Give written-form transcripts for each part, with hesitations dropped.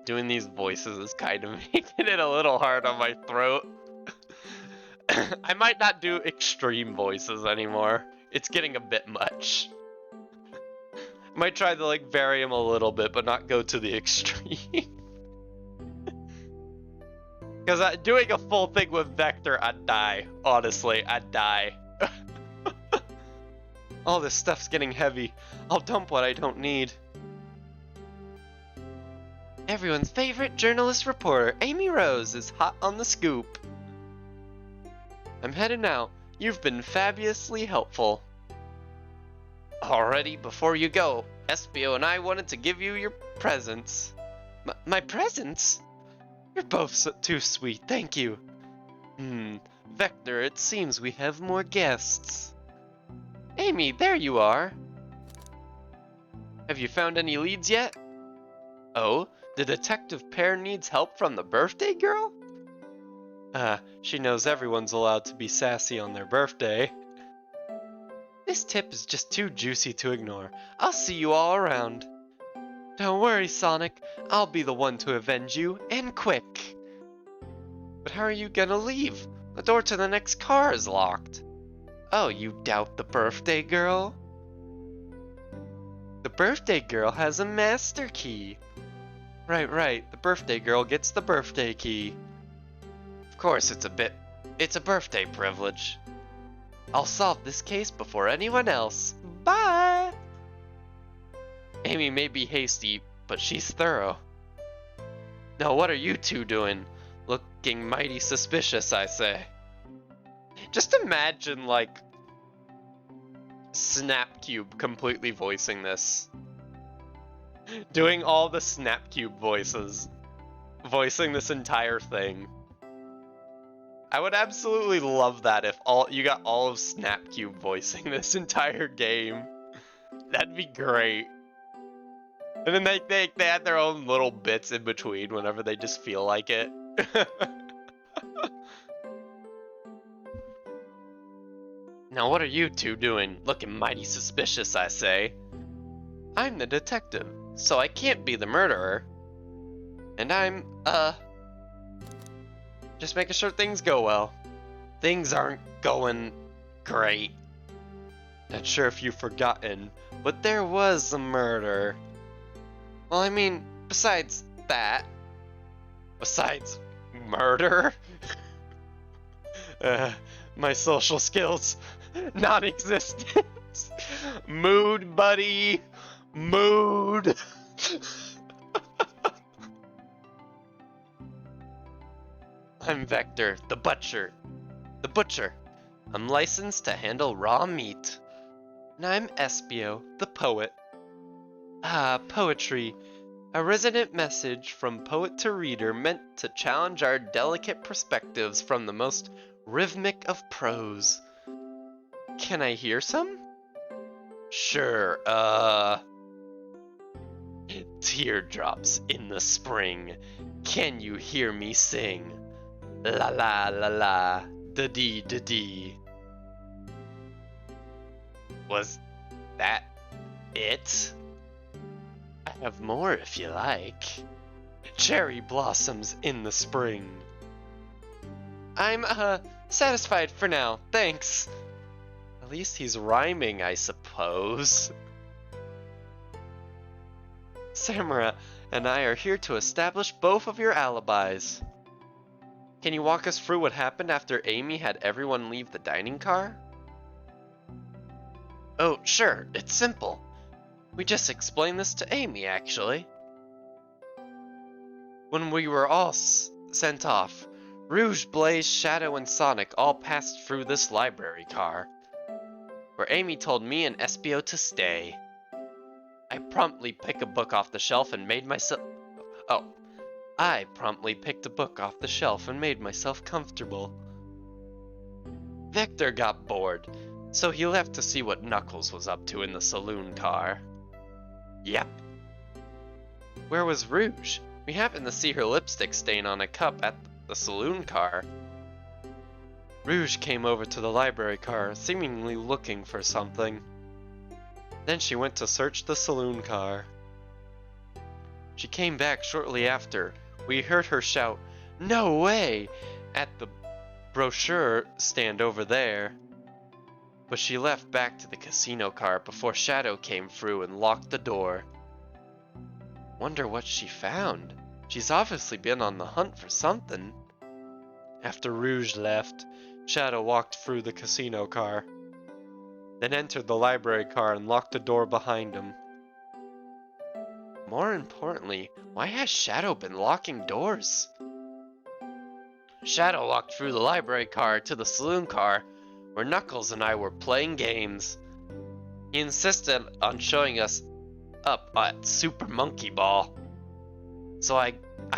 doing these voices is kind of making it a little hard on my throat. I might not do extreme voices anymore. It's getting a bit much. Might try to like vary them a little bit, but not go to the extreme. Because doing a full thing with Vector, I'd die. Honestly, I'd die. All this stuff's getting heavy. I'll dump what I don't need. Everyone's favorite journalist reporter, Amy Rose, is hot on the scoop. I'm headed now. You've been fabulously helpful. Already, before you go, Espio and I wanted to give you your presents. My presents? You're both too sweet, thank you. Vector, it seems we have more guests. Amy, there you are. Have you found any leads yet? Oh, the detective pair needs help from the birthday girl? She knows everyone's allowed to be sassy on their birthday. This tip is just too juicy to ignore. I'll see you all around. Don't worry, Sonic. I'll be the one to avenge you, and quick. But how are you gonna leave? The door to the next car is locked. Oh, you doubt the birthday girl? The birthday girl has a master key. Right. The birthday girl gets the birthday key. Of course, it's a birthday privilege. I'll solve this case before anyone else. Bye! Amy may be hasty, but she's thorough. Now what are you two doing? Looking mighty suspicious, I say. Just imagine, like, Snapcube completely voicing this. Doing all the Snapcube voices. Voicing this entire thing. I would absolutely love that if you got all of Snapcube voicing this entire game. That'd be great. And then they had their own little bits in between whenever they just feel like it. Now what are you two doing? Looking mighty suspicious, I say. I'm the detective, so I can't be the murderer. And I'm, just making sure things go well. Things aren't going great. Not sure if you've forgotten, but there was a murder. Well, I mean, besides that. Besides murder? My social skills, non-existent. Mood, buddy. Mood. I'm Vector, the butcher. I'm licensed to handle raw meat. And I'm Espio, the poet. Poetry. A resonant message from poet to reader meant to challenge our delicate perspectives from the most rhythmic of prose. Can I hear some? Sure, Teardrops in the spring. Can you hear me sing? La la la la, da dee da dee. Was that it? I have more if you like. Cherry blossoms in the spring. I'm, satisfied for now, thanks. At least he's rhyming, I suppose. Samara and I are here to establish both of your alibis. Can you walk us through what happened after Amy had everyone leave the dining car? Oh, sure, it's simple. We just explained this to Amy, actually. When we were all sent off, Rouge, Blaze, Shadow, and Sonic all passed through this library car, where Amy told me and Espio to stay. I promptly picked a book off the shelf and made myself... I promptly picked a book off the shelf and made myself comfortable. Vector got bored, so he left to see what Knuckles was up to in the saloon car. Yep. Where was Rouge? We happened to see her lipstick stain on a cup at the saloon car. Rouge came over to the library car, seemingly looking for something. Then she went to search the saloon car. She came back shortly after. We heard her shout, "No way!" at the brochure stand over there. But she left back to the casino car before Shadow came through and locked the door. Wonder what she found. She's obviously been on the hunt for something. After Rouge left, Shadow walked through the casino car, then entered the library car and locked the door behind him. More importantly, why has Shadow been locking doors? Shadow walked through the library car to the saloon car, where Knuckles and I were playing games. He insisted on showing us up at Super Monkey Ball. So I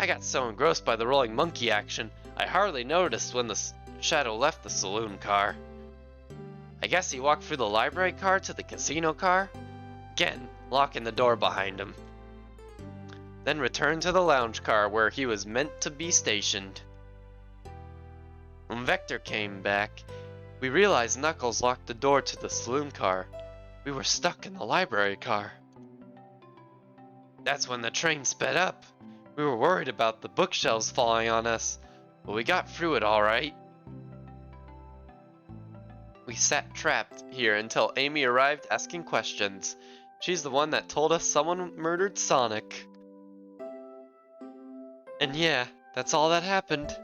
got so engrossed by the rolling monkey action, I hardly noticed when the Shadow left the saloon car. I guess he walked through the library car to the casino car, again locking the door behind him. Then returned to the lounge car where he was meant to be stationed. When Vector came back, we realized Knuckles locked the door to the saloon car. We were stuck in the library car. That's when the train sped up. We were worried about the bookshelves falling on us, but we got through it all right. We sat trapped here until Amy arrived asking questions. She's the one that told us someone murdered Sonic. And yeah, that's all that happened.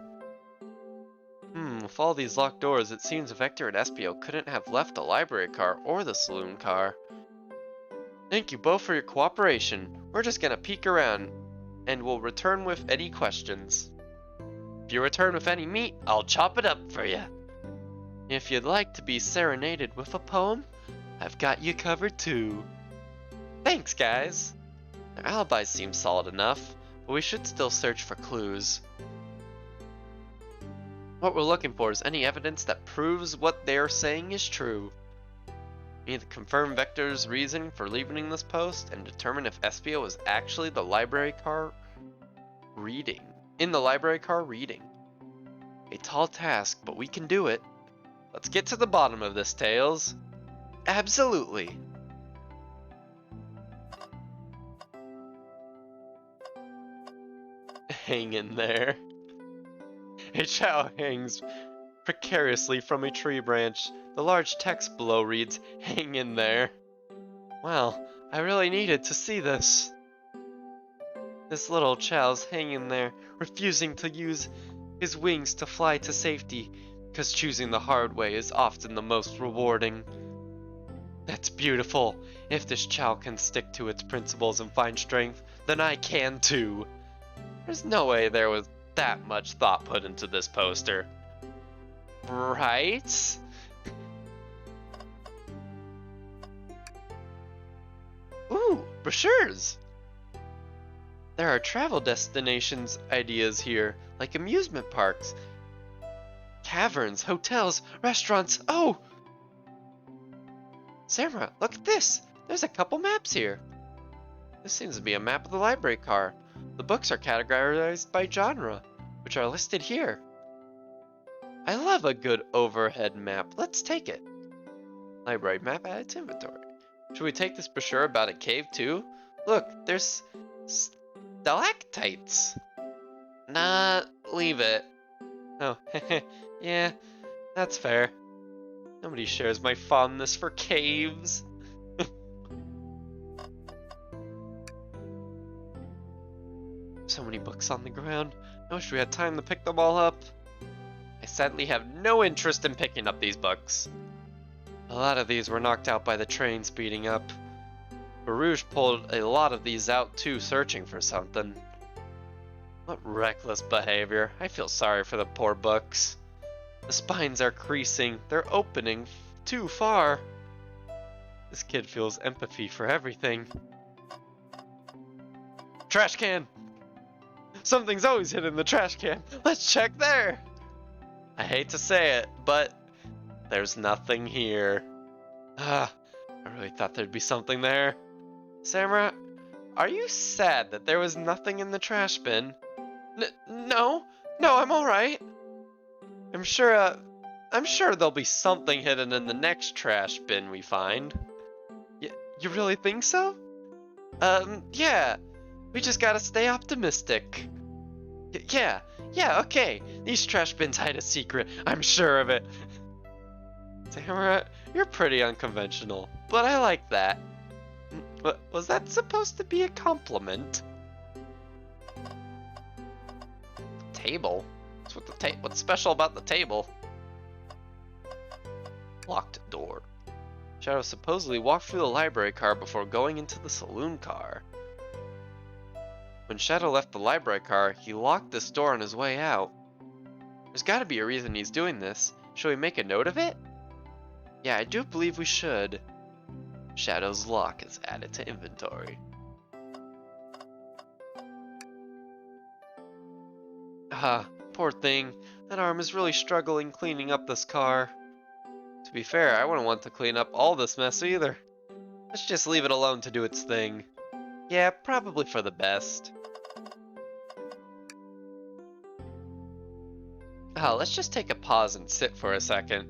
With all these locked doors, it seems Vector and Espio couldn't have left the library car or the saloon car. Thank you both for your cooperation. We're just gonna peek around, and we'll return with any questions. If you return with any meat, I'll chop it up for you. If you'd like to be serenaded with a poem, I've got you covered too. Thanks, guys. Their alibis seem solid enough, but we should still search for clues. What we're looking for is any evidence that proves what they're saying is true. We need to confirm Vector's reason for leaving this post and determine if Espio was actually the library car reading. A tall task, but we can do it. Let's get to the bottom of this, Tails. Absolutely. Hang in there. A chow hangs precariously from a tree branch. The large text below reads, "Hang in there." Wow, I really needed to see this. This little chow's hanging there, refusing to use his wings to fly to safety, because choosing the hard way is often the most rewarding. That's beautiful. If this chow can stick to its principles and find strength, then I can too. There's no way there was that much thought put into this poster. Right? Ooh, brochures! There are travel destinations ideas here, like amusement parks, caverns, hotels, restaurants. Oh! Samara, look at this! There's a couple maps here. This seems to be a map of the library car. The books are categorized by genre, which are listed here. I love a good overhead map. Let's take it. Library map added to inventory. Should we take this brochure about a cave too? Look, there's stalactites. Nah, leave it. Oh, yeah, that's fair. Nobody shares my fondness for caves. So many books on the ground. I wish we had time to pick them all up. I sadly have no interest in picking up these books. A lot of these were knocked out by the train speeding up. Barouche pulled a lot of these out too, searching for something. What reckless behavior. I feel sorry for the poor books. The spines are creasing. They're opening too far. This kid feels empathy for everything. Trash can! Something's always hidden in the trash can. Let's check there! I hate to say it, but there's nothing here. I really thought there'd be something there. Samara, are you sad that there was nothing in the trash bin? No, I'm alright. I'm sure there'll be something hidden in the next trash bin we find. You really think so? Yeah. We just gotta stay optimistic. Yeah, okay. These trash bins hide a secret. I'm sure of it. Tamara, you're pretty unconventional, but I like that. Was that supposed to be a compliment? Table? What's special about the table? Locked door. Shadow supposedly walked through the library car before going into the saloon car. When Shadow left the library car, he locked this door on his way out. There's gotta be a reason he's doing this. Shall we make a note of it? Yeah, I do believe we should. Shadow's lock is added to inventory. Poor thing. That arm is really struggling cleaning up this car. To be fair, I wouldn't want to clean up all this mess either. Let's just leave it alone to do its thing. Yeah, probably for the best. Let's just take a pause and sit for a second.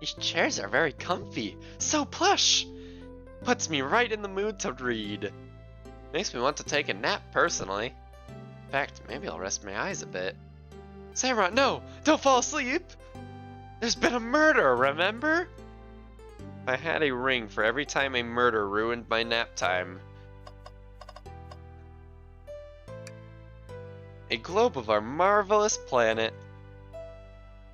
These chairs are very comfy. So plush! Puts me right in the mood to read. Makes me want to take a nap, personally. In fact, maybe I'll rest my eyes a bit. Sarah, no! Don't fall asleep! There's been a murder, remember? I had a ring for every time a murder ruined my nap time. A globe of our marvelous planet.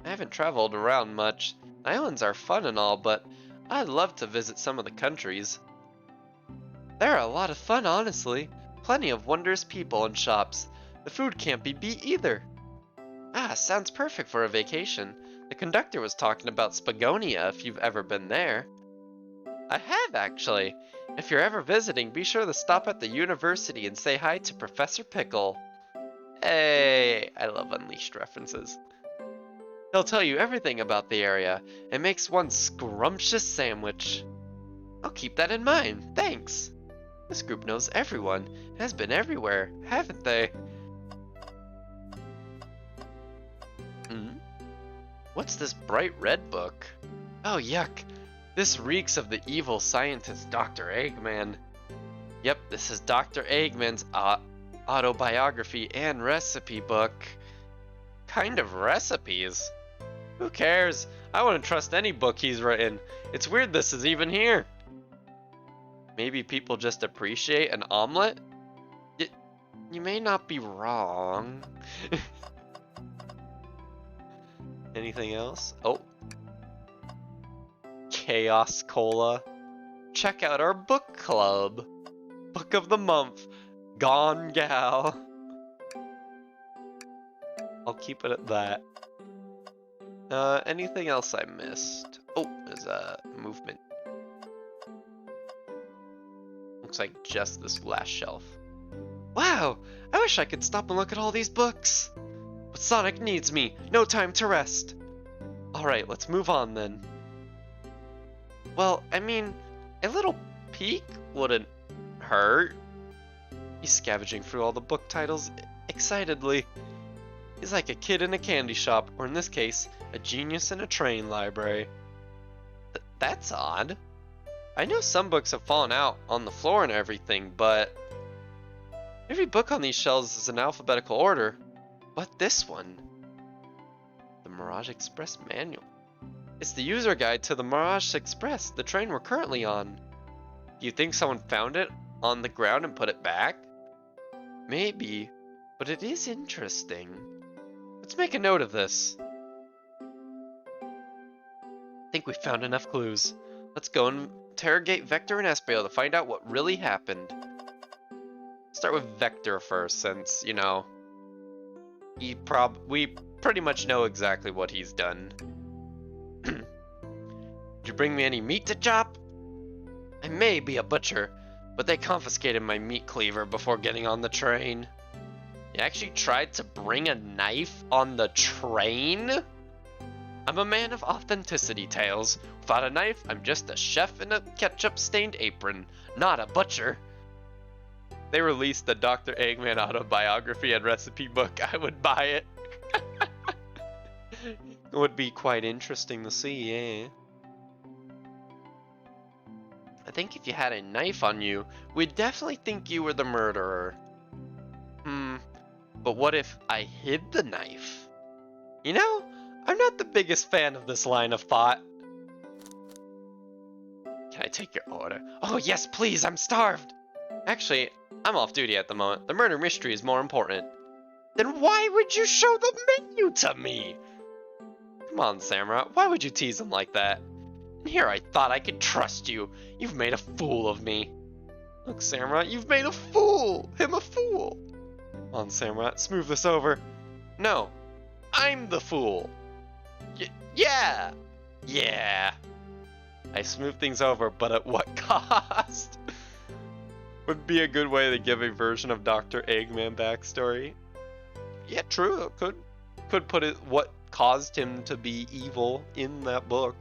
I haven't traveled around much. The islands are fun and all, but I'd love to visit some of the countries. They're a lot of fun, honestly. Plenty of wondrous people and shops. The food can't be beat either. Sounds perfect for a vacation. The conductor was talking about Spagonia if you've ever been there. I have, actually. If you're ever visiting, be sure to stop at the university and say hi to Professor Pickle. Hey, I love Unleashed references. He'll tell you everything about the area. It makes one scrumptious sandwich. I'll keep that in mind, thanks. This group knows everyone, has been everywhere, haven't they? What's this bright red book? Oh, yuck. This reeks of the evil scientist Dr. Eggman. Yep, this is Dr. Eggman's autobiography and recipe book. Kind of recipes? Who cares? I wouldn't trust any book he's written. It's weird this is even here. Maybe people just appreciate an omelet? You may not be wrong. Anything else? Oh. Chaos Cola. Check out our book club. Book of the month. Gone Gal. I'll keep it at that. Anything else I missed? Oh, there's a movement. Looks like just this last shelf. Wow! I wish I could stop and look at all these books. But Sonic needs me. No time to rest. Alright, let's move on then. Well, I mean, a little peek wouldn't hurt. He's scavenging through all the book titles excitedly. He's like a kid in a candy shop, or in this case, a genius in a train library. That's odd. I know some books have fallen out on the floor and everything, but every book on these shelves is in alphabetical order. But this one, the Mirage Express Manual. It's the user guide to the Mirage Express, the train we're currently on. Do you think someone found it on the ground and put it back? Maybe, but it is interesting. Let's make a note of this. I think we found enough clues. Let's go and interrogate Vector and Espio to find out what really happened. Start with Vector first, since, you know, we pretty much know exactly what he's done. Did you bring me any meat to chop? I may be a butcher, but they confiscated my meat cleaver before getting on the train. You actually tried to bring a knife on the train? I'm a man of authenticity, Tails. Without a knife, I'm just a chef in a ketchup-stained apron, not a butcher. They released the Dr. Eggman autobiography and recipe book. I would buy it. It would be quite interesting to see, yeah. I think if you had a knife on you, we'd definitely think you were the murderer. But what if I hid the knife? You know, I'm not the biggest fan of this line of thought. Can I take your order? Oh yes, please, I'm starved. Actually, I'm off duty at the moment. The murder mystery is more important. Then why would you show the menu to me? Come on, Samara, why would you tease him like that? And here I thought I could trust you. You've made a fool of me. Look, Samara, you've made him a fool. Come on, Samara, smooth this over. No, I'm the fool. Yeah. I smooth things over, but at what cost? Would be a good way to give a version of Dr. Eggman backstory. Yeah, true. Could put it what caused him to be evil in that book.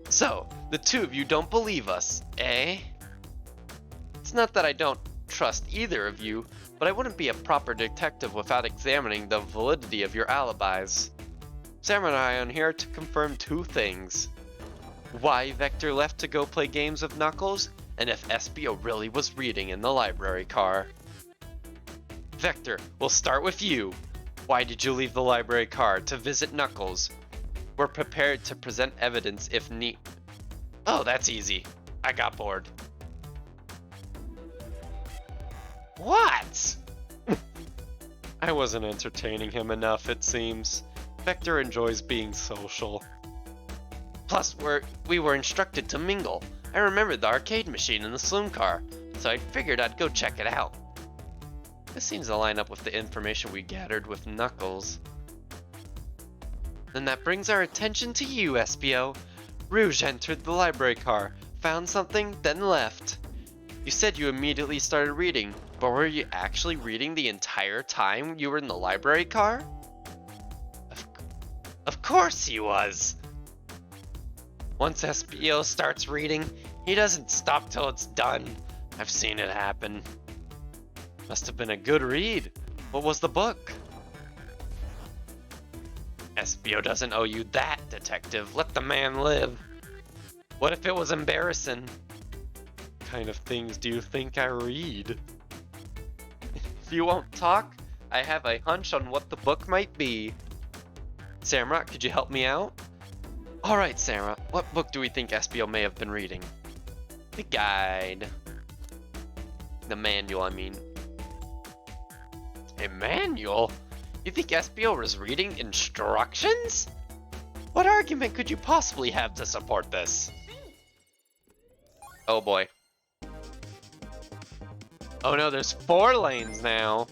So the two of you don't believe us, eh? It's not that I don't trust either of you, but I wouldn't be a proper detective without examining the validity of your alibis. Sam and I are here to confirm two things. Why Vector left to go play games with Knuckles, and if Espio really was reading in the library car. Vector, we'll start with you. Why did you leave the library car to visit Knuckles? We're prepared to present evidence if need. Oh, that's easy. I got bored. What? I wasn't entertaining him enough, it seems. Vector enjoys being social. Plus, we were instructed to mingle. I remembered the arcade machine in the saloon car, so I figured I'd go check it out. This seems to line up with the information we gathered with Knuckles. Then that brings our attention to you, Espio. Rouge entered the library car, found something, then left. You said you immediately started reading, but were you actually reading the entire time you were in the library car? Of course he was! Once Espio starts reading, he doesn't stop till it's done. I've seen it happen. Must have been a good read. What was the book? Espio doesn't owe you that, detective. Let the man live. What if it was embarrassing? What kind of things do you think I read? If you won't talk, I have a hunch on what the book might be. Samra, could you help me out? Alright, Samra, what book do we think Espio may have been reading? The guide. The manual, I mean. A manual? You think Espio was reading instructions? What argument could you possibly have to support this? Oh boy. Oh no, there's 4 lanes now.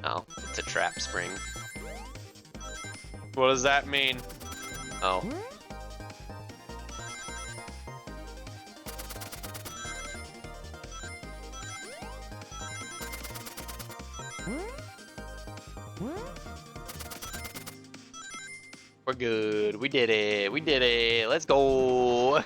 Oh, it's a trap spring. What does that mean? Oh. We're good. We did it. We did it. Let's go.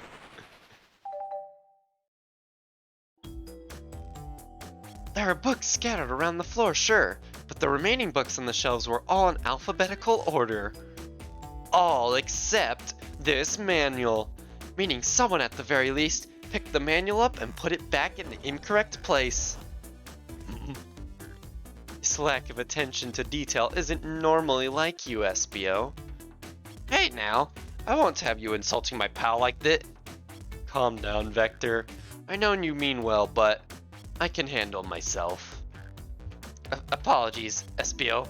There are books scattered around the floor, sure, but the remaining books on the shelves were all in alphabetical order. All except this manual, meaning someone at the very least picked the manual up and put it back in the incorrect place. This lack of attention to detail isn't normally like you, Espio. Hey now, I won't have you insulting my pal like that. Calm down, Vector. I know you mean well, but I can handle myself. Apologies, Espio.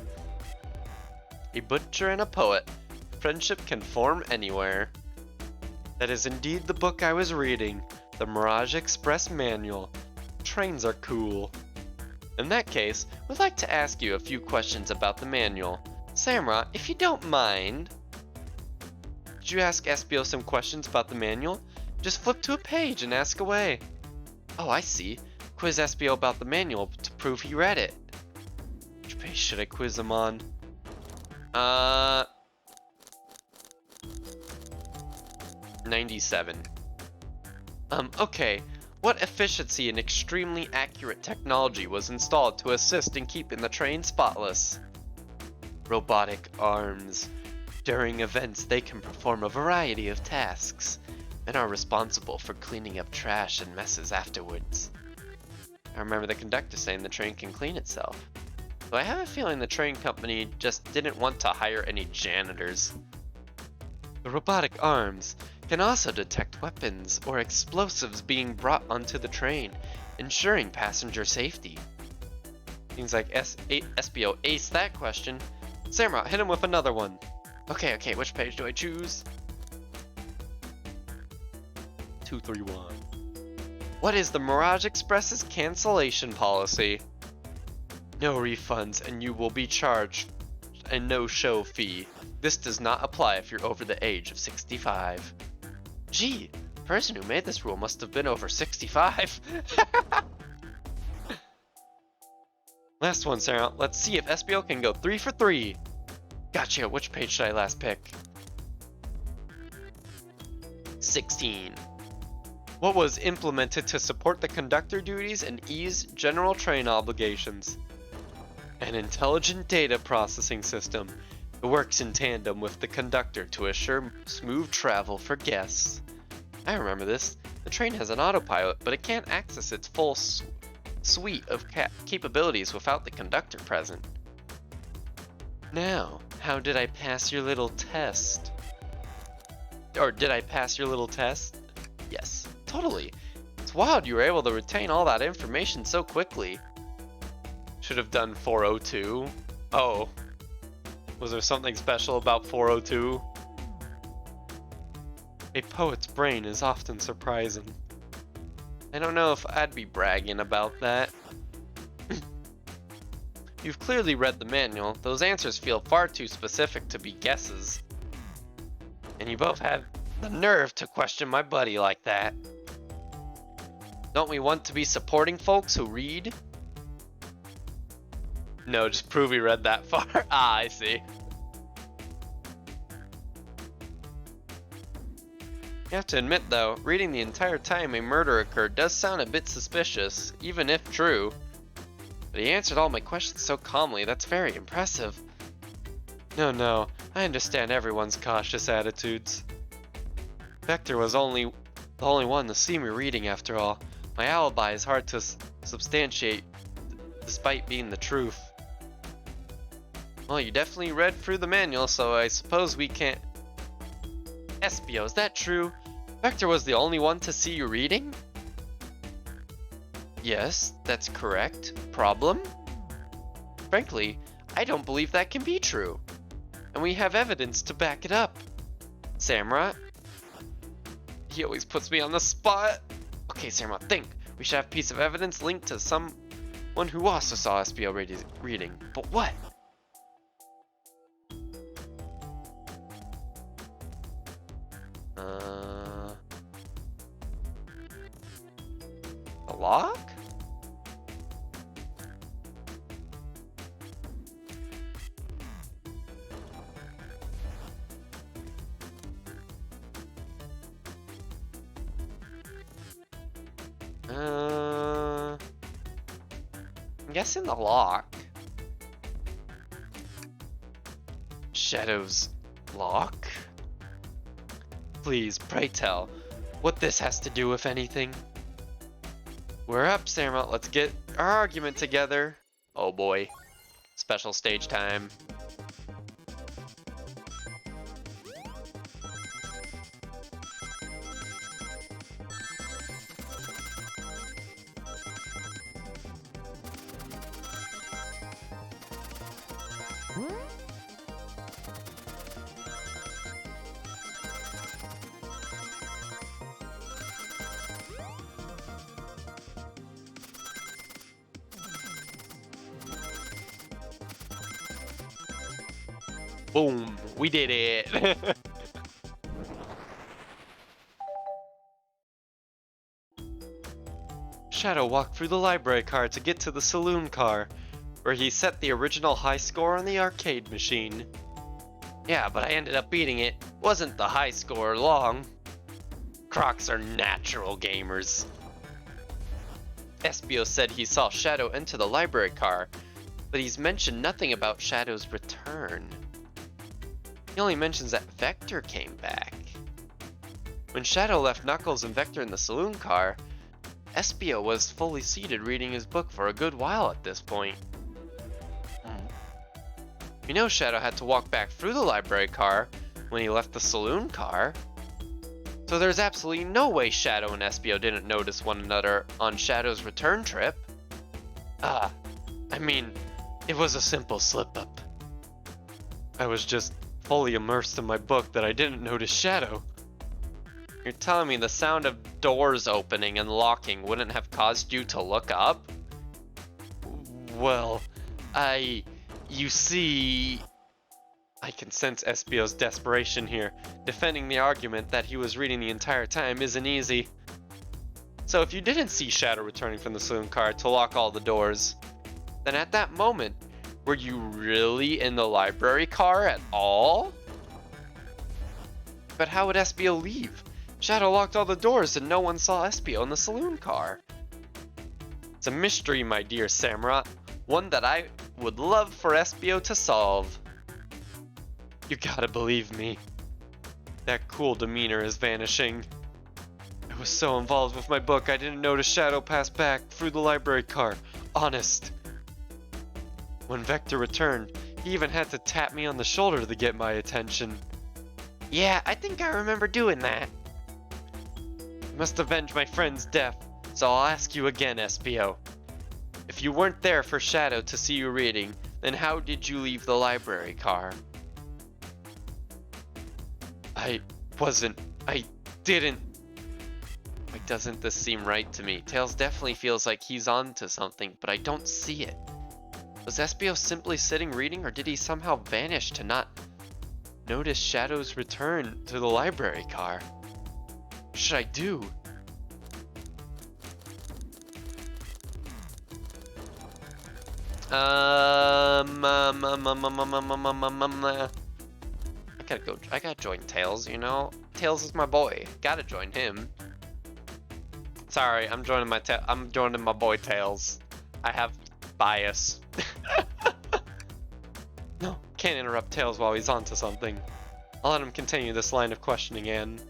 A butcher and a poet. Friendship can form anywhere. That is indeed the book I was reading, the Mirage Express Manual. Trains are cool. In that case, we'd like to ask you a few questions about the manual. Samra, if you don't mind. Did you ask Espio some questions about the manual? Just flip to a page and ask away. Oh, I see. Quiz Espio about the manual to prove he read it. Which page should I quiz him on? 97. Okay. What efficiency and extremely accurate technology was installed to assist in keeping the train spotless? Robotic arms. During events, they can perform a variety of tasks. and are responsible for cleaning up trash and messes afterwards. I remember the conductor saying the train can clean itself. But I have a feeling the train company just didn't want to hire any janitors. The robotic arms can also detect weapons or explosives being brought onto the train, ensuring passenger safety. Seems like SBO aced that question. Samrat, hit him with another one. Okay, which page do I choose? 231. What is the Mirage Express's cancellation policy? No refunds and you will be charged a no-show fee. This does not apply if you're over the age of 65. Gee, the person who made this rule must have been over 65. Last one, Sarah. Let's see if SBO can go 3 for 3. Gotcha, which page should I last pick? 16. What was implemented to support the conductor duties and ease general train obligations? An intelligent data processing system. It works in tandem with the conductor to assure smooth travel for guests. I remember this. The train has an autopilot, but it can't access its full suite of capabilities without the conductor present. Now, how did I pass your little test? Or did I pass your little test? Yes, totally. It's wild you were able to retain all that information so quickly. Should have done 402. Oh. Was there something special about 402? A poet's brain is often surprising. I don't know if I'd be bragging about that. You've clearly read the manual. Those answers feel far too specific to be guesses. And you both have the nerve to question my buddy like that. Don't we want to be supporting folks who read? No, just prove he read that far. Ah, I see. You have to admit though, reading the entire time a murder occurred does sound a bit suspicious, even if true. But he answered all my questions so calmly, that's very impressive. No, I understand everyone's cautious attitudes. Vector was the only one to see me reading after all. My alibi is hard to substantiate, despite being the truth. Well, you definitely read through the manual, so I suppose we can't... SBO, is that true? Vector was the only one to see you reading? Yes, that's correct. Problem? Frankly, I don't believe that can be true. And we have evidence to back it up. Samrat? He always puts me on the spot. Okay, Samrat, think. We should have a piece of evidence linked to someone who also saw SBO reading. But what? A lock? I'm guessing the lock. Shadow's lock? Please, pray tell, what this has to do with anything? We're up, Samrat. Let's get our argument together. Oh boy. Special stage time. Boom, we did it. Shadow walked through the library car to get to the saloon car, where he set the original high score on the arcade machine. Yeah, but I ended up beating it. Wasn't the high score long. Crocs are natural gamers. SBO said he saw Shadow enter the library car, but he's mentioned nothing about Shadow's return. He only mentions that Vector came back. When Shadow left Knuckles and Vector in the saloon car, Espio was fully seated reading his book for a good while at this point. You know Shadow had to walk back through the library car when he left the saloon car. So there's absolutely no way Shadow and Espio didn't notice one another on Shadow's return trip. I mean, it was a simple slip-up. I was just fully immersed in my book that I didn't notice Shadow. You're telling me the sound of doors opening and locking wouldn't have caused you to look up? Well, you see... I can sense Espio's desperation here. Defending the argument that he was reading the entire time isn't easy. So if you didn't see Shadow returning from the saloon car to lock all the doors, then at that moment, were you really in the library car at all? But how would Espio leave? Shadow locked all the doors and no one saw Espio in the saloon car. It's a mystery, my dear Samurott. One that I would love for Espio to solve. You gotta believe me. That cool demeanor is vanishing. I was so involved with my book I didn't notice Shadow pass back through the library car. Honest. When Vector returned, he even had to tap me on the shoulder to get my attention. Yeah, I think I remember doing that. I must avenge my friend's death, so I'll ask you again, Espio. If you weren't there for Shadow to see you reading, then how did you leave the library car? I didn't. Why doesn't this seem right to me? Tails definitely feels like he's on to something, but I don't see it. Was Espio simply sitting reading, or did he somehow vanish to not notice Shadow's return to the library car? What should I do? I gotta join Tails, you know? Tails is my boy. Gotta join him. Sorry, I'm joining my boy Tails. I have bias. No, can't interrupt Tails while he's onto something. I'll let him continue this line of questioning, Anne.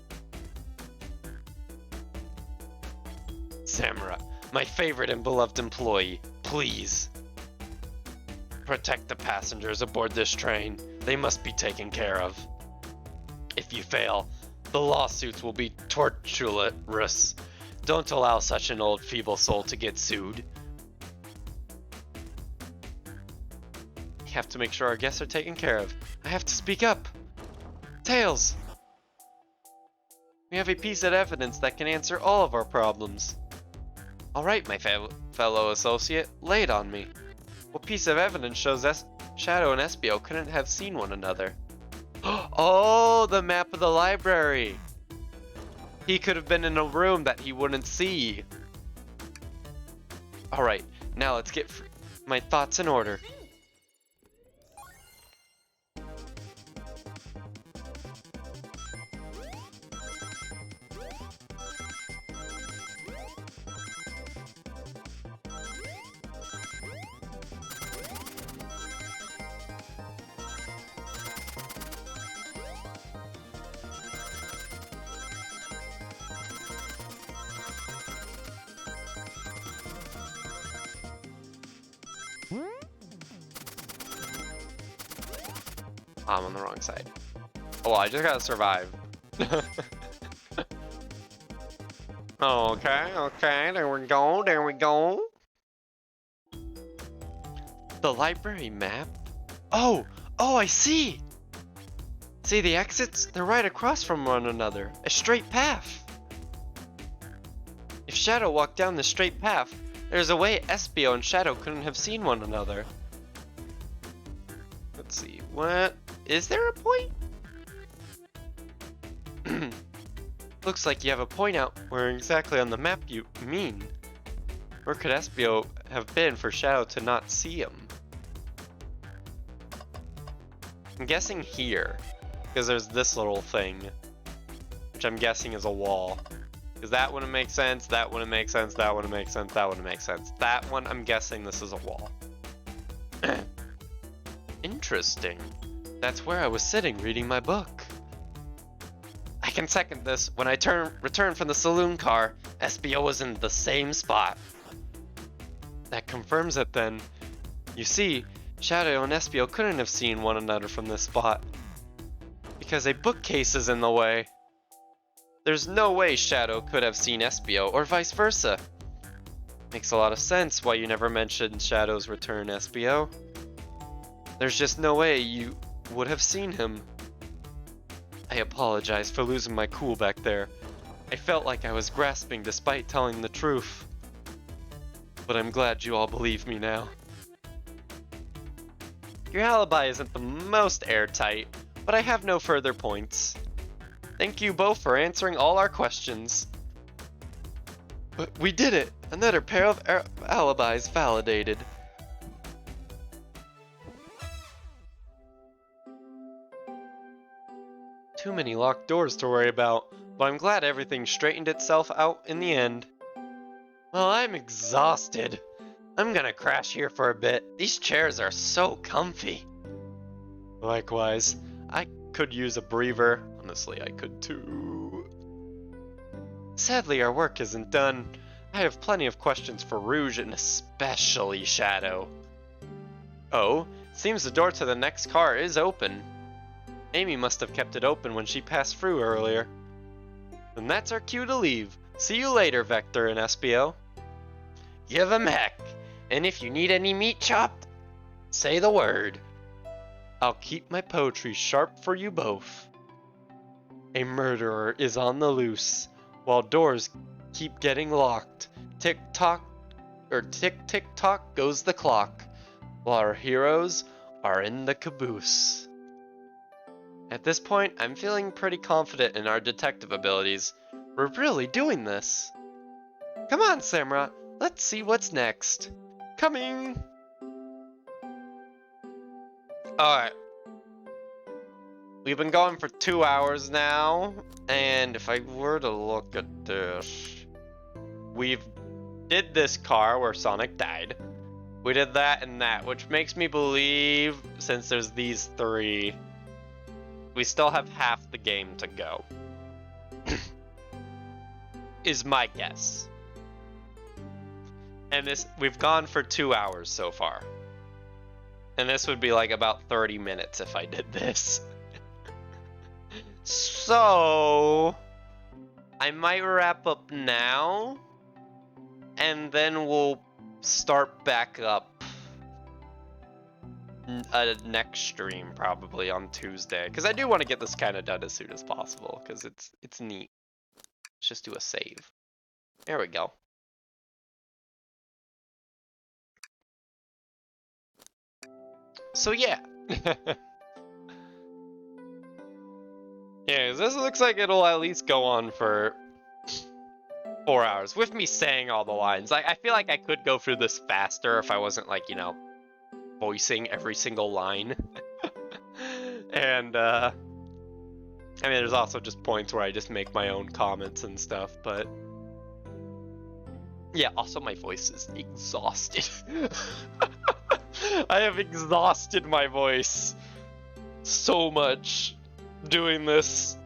Samurott, my favorite and beloved employee, please. Protect the passengers aboard this train. They must be taken care of. If you fail, the lawsuits will be torturous. Don't allow such an old, feeble soul to get sued. We have to make sure our guests are taken care of. I have to speak up. Tails! We have a piece of evidence that can answer all of our problems. Alright, my fellow associate, lay it on me. What piece of evidence shows Shadow and Espio couldn't have seen one another? Oh, the map of the library! He could have been in a room that he wouldn't see. Alright, now let's get my thoughts in order. I'm on the wrong side. Oh, well, I just gotta survive. Okay, there we go. The library map? Oh, I see! See the exits? They're right across from one another. A straight path. If Shadow walked down the straight path, there's a way Espio and Shadow couldn't have seen one another. Let's see, what? Is there a point? Looks like you have a point out where exactly on the map you mean. Where could Espio have been for Shadow to not see him? I'm guessing here, because there's this little thing, which I'm guessing is a wall. Because that wouldn't make sense, that wouldn't make sense, that wouldn't make sense, that wouldn't make sense. That one, I'm guessing this is a wall. Interesting. That's where I was sitting reading my book. I can second this. When I returned from the saloon car, Espio was in the same spot. That confirms it then. You see, Shadow and Espio couldn't have seen one another from this spot, because a bookcase is in the way. There's no way Shadow could have seen Espio, or vice versa. Makes a lot of sense why you never mentioned Shadow's return, Espio. There's just no way you would have seen him. I apologize for losing my cool back there. I felt like I was grasping despite telling the truth. But I'm glad you all believe me now. Your alibi isn't the most airtight, but I have no further points. Thank you both for answering all our questions. But we did it! Another pair of alibis validated. Too many locked doors to worry about, but I'm glad everything straightened itself out in the end. Well, I'm exhausted. I'm gonna crash here for a bit. These chairs are so comfy. Likewise, I could use a breather. Honestly, I could too. Sadly, our work isn't done. I have plenty of questions for Rouge and especially Shadow. Oh, seems the door to the next car is open. Amy must have kept it open when she passed through earlier. Then that's our cue to leave. See you later, Vector and Espio. Give 'em heck, and if you need any meat chopped, say the word. I'll keep my poetry sharp for you both. A murderer is on the loose, while doors keep getting locked. Tick-tock, or tick-tick-tock goes the clock, while our heroes are in the caboose. At this point, I'm feeling pretty confident in our detective abilities. We're really doing this. Come on, Samra, let's see what's next. Coming! Alright. We've been going for 2 hours now, and if I were to look at this, we've did this car where Sonic died. We did that and that, which makes me believe, since there's these 3, we still have half the game to go. Is my guess. And this, we've gone for 2 hours so far. And this would be like about 30 minutes if I did this. So, I might wrap up now, and then we'll start back up next stream probably on Tuesday, because I do want to get this kind of done as soon as possible, because it's neat. Let's just do a save. There we go. So yeah. Yeah, this looks like it'll at least go on for 4 hours, with me saying all the lines. I feel like I could go through this faster if I wasn't, like, you know, voicing every single line. And, I mean, there's also just points where I just make my own comments and stuff, but... Yeah, also my voice is exhausted. I have exhausted my voice so much doing this.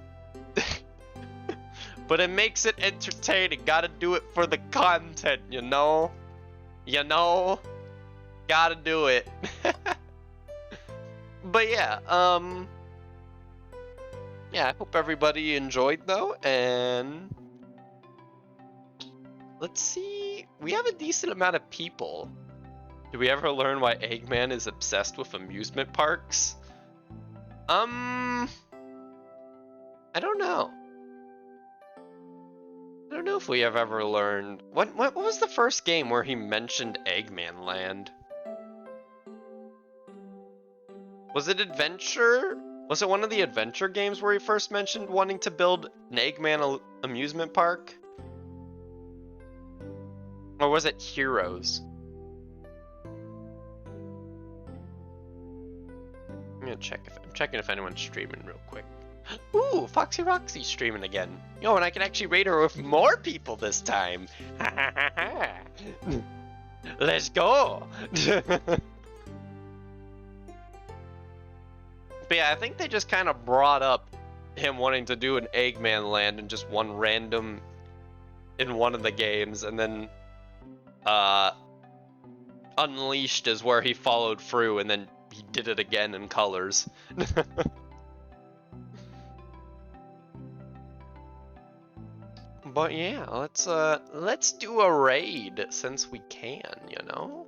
But it makes it entertaining. Gotta do it for the content, you know? You know? Gotta do it. But yeah, yeah, I hope everybody enjoyed though, and let's see, we have a decent amount of people. Did we ever learn why Eggman is obsessed with amusement parks? I don't know. I don't know if we have ever learned. What was the first game where he mentioned Eggman Land? Was it Adventure? Was it one of the Adventure games where he first mentioned wanting to build an Eggman amusement park? Or was it Heroes? I'm gonna check if I'm checking if anyone's streaming real quick. Ooh, Foxy Roxy's streaming again. Yo, and I can actually raid her with more people this time. Let's go. But yeah, I think they just kind of brought up him wanting to do an Eggman land in just one random in one of the games, and then Unleashed is where he followed through, and then he did it again in colors. But yeah, let's do a raid since we can, you know?